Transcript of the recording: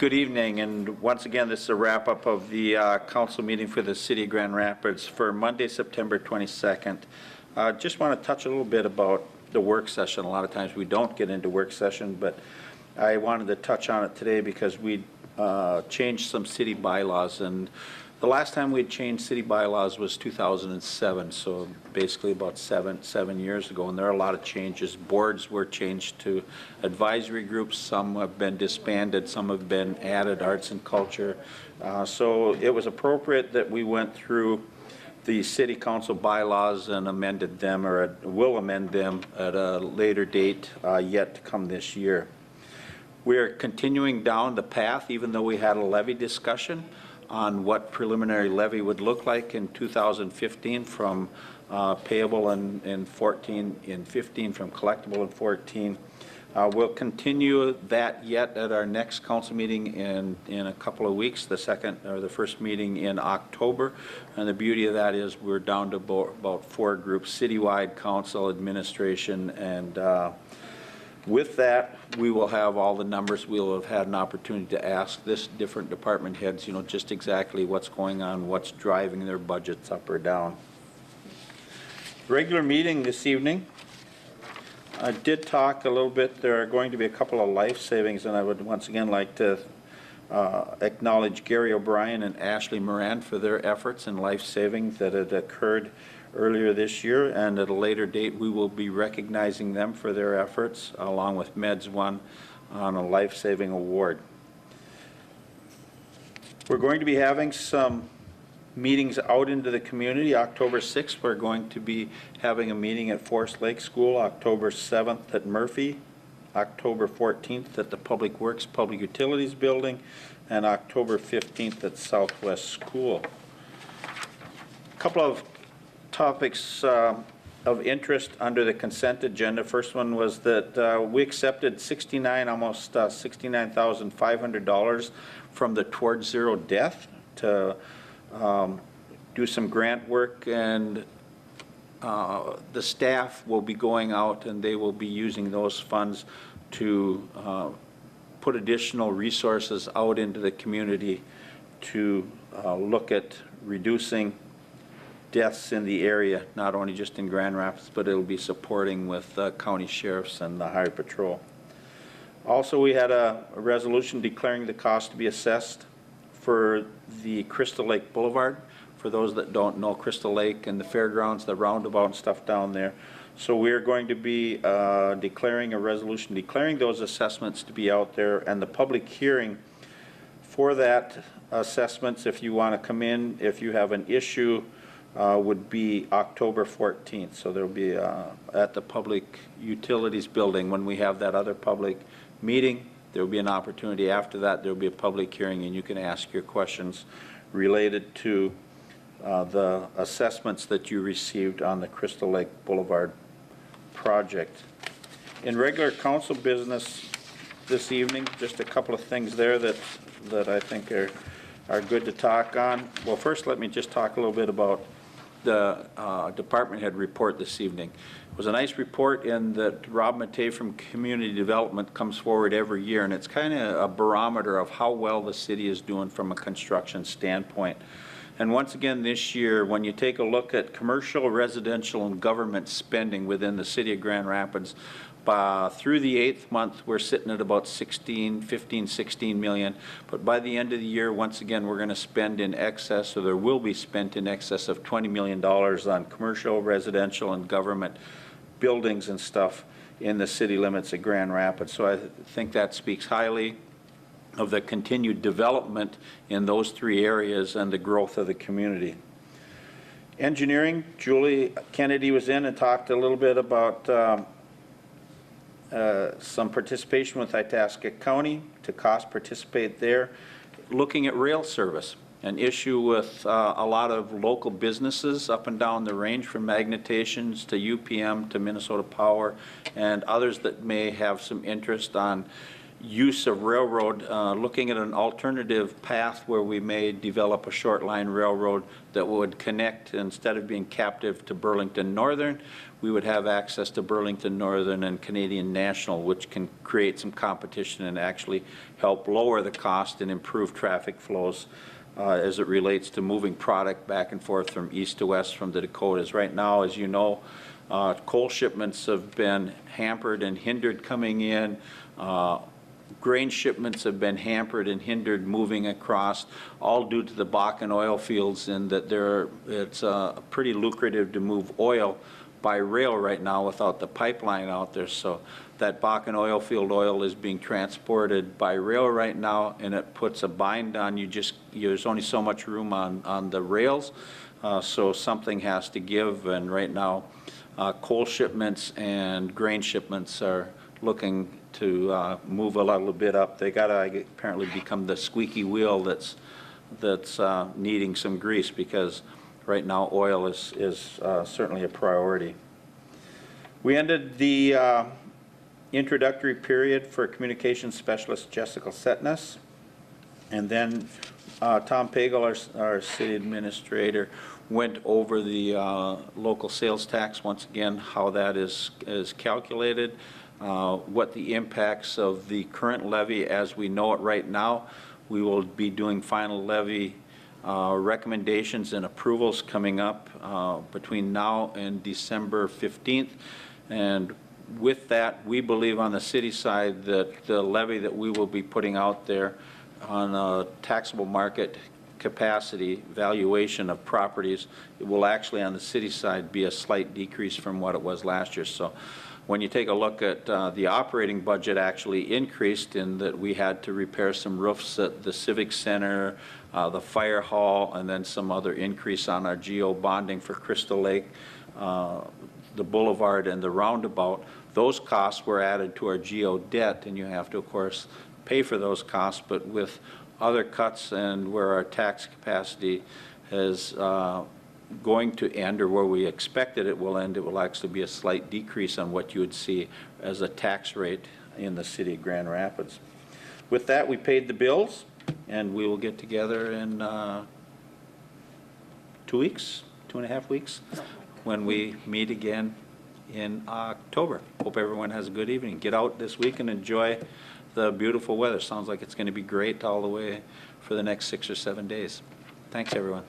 Good evening, and once again, this is a wrap-up of the council meeting for the City of Grand Rapids for Monday, September 22nd. Just want to touch a little bit about the work session. A lot of times we don't get into work session, but I wanted to touch on it today because we changed some city bylaws, and the last time we had changed city bylaws was 2007, so basically about seven years ago, and there are a lot of changes. Boards were changed to advisory groups. Some have been disbanded, some have been added, arts and culture. So it was appropriate that we went through the city council bylaws and amended them, or will amend them at a later date yet to come this year. We're continuing down the path, even though we had a levy discussion on what preliminary levy would look like in 2015 from payable in 14, in 15 from collectible in 14. We'll continue that yet at our next council meeting in a couple of weeks, the first meeting in October. And the beauty of that is we're down to about 4 groups: citywide, council, administration, and with that, we will have all the numbers. We'll have had an opportunity to ask this different department heads, just exactly what's going on, what's driving their budgets up or down. Regular meeting this evening. I did talk a little bit. There are going to be a couple of life savings, and I would once again like to acknowledge Gary O'Brien and Ashley Moran for their efforts in life saving that had occurred earlier this year, and at a later date we will be recognizing them for their efforts along with Meds One on a life-saving award. We're going to be having some meetings out into the community. October 6th we're going to be having a meeting at Forest Lake School, October 7th at Murphy, October 14th at the Public Works Public Utilities Building, and October 15th at Southwest School. A couple of topics of interest under the consent agenda. First one was that we accepted almost $69,500 from the Towards Zero Death to do some grant work, and the staff will be going out and they will be using those funds to put additional resources out into the community to look at reducing deaths in the area, not only just in Grand Rapids, but it'll be supporting with county sheriffs and the highway patrol. Also, we had a resolution declaring the cost to be assessed for the Crystal Lake Boulevard. For those that don't know, Crystal Lake and the fairgrounds, the roundabout and stuff down there. So we're going to be declaring a resolution declaring those assessments to be out there, and the public hearing for that assessments, if you want to come in, if you have an issue, would be October 14th. So there will be at the Public Utilities Building when we have that other public meeting. There will be an opportunity after that. There will be a public hearing, and you can ask your questions related to the assessments that you received on the Crystal Lake Boulevard project. In regular council business this evening, just a couple of things there that I think are good to talk on. Well, first let me just talk a little bit about the department head report this evening. It was a nice report in that Rob Mattei from Community Development comes forward every year, and it's kind of a barometer of how well the city is doing from a construction standpoint. And once again this year, when you take a look at commercial, residential, and government spending within the city of Grand Rapids, through the 8th month, we're sitting at about 15, 16 million. But by the end of the year, once again, we're going to spend in excess, or there will be spent in excess of $20 million on commercial, residential, and government buildings and stuff in the city limits of Grand Rapids. So I think that speaks highly of the continued development in those 3 areas and the growth of the community. Engineering, Julie Kennedy was in and talked a little bit about some participation with Itasca County to cost participate there. Looking at rail service, an issue with a lot of local businesses up and down the range, from Magnetations to UPM to Minnesota Power and others that may have some interest on use of railroad, looking at an alternative path where we may develop a short line railroad that would connect, instead of being captive to Burlington Northern, we would have access to Burlington Northern and Canadian National, which can create some competition and actually help lower the cost and improve traffic flows as it relates to moving product back and forth from east to west from the Dakotas. Right now, as you know, coal shipments have been hampered and hindered coming in. Grain shipments have been hampered and hindered moving across, all due to the Bakken oil fields, and that it's pretty lucrative to move oil by rail right now without the pipeline out there. So that Bakken oil field oil is being transported by rail right now, and it puts a bind on you. There's only so much room on the rails, so something has to give. And right now, coal shipments and grain shipments are looking to move a little bit up. They got to apparently become the squeaky wheel that's needing some grease, because right now oil is certainly a priority. We ended the introductory period for communications specialist Jessica Setness, and then Tom Pagel, our city administrator, went over the local sales tax once again, how that is calculated, what the impacts of the current levy as we know it right now. We will be doing final levy recommendations and approvals coming up between now and December 15th. And with that, we believe on the city side that the levy that we will be putting out there on a taxable market capacity valuation of properties, it will actually on the city side be a slight decrease from what it was last year. So when you take a look at the operating budget actually increased in that we had to repair some roofs at the Civic Center, the fire hall, and then some other increase on our geo bonding for Crystal Lake, the Boulevard, and the roundabout. Those costs were added to our geo debt, and you have to, of course, pay for those costs. But with other cuts and where our tax capacity is going to end, or where we expected it will end, it will actually be a slight decrease on what you would see as a tax rate in the city of Grand Rapids. With that, we paid the bills, and we will get together in 2 weeks, 2.5 weeks, when we meet again in October. Hope everyone has a good evening. Get out this week and enjoy the beautiful weather. Sounds like it's going to be great all the way for the next 6 or 7 days. Thanks, everyone.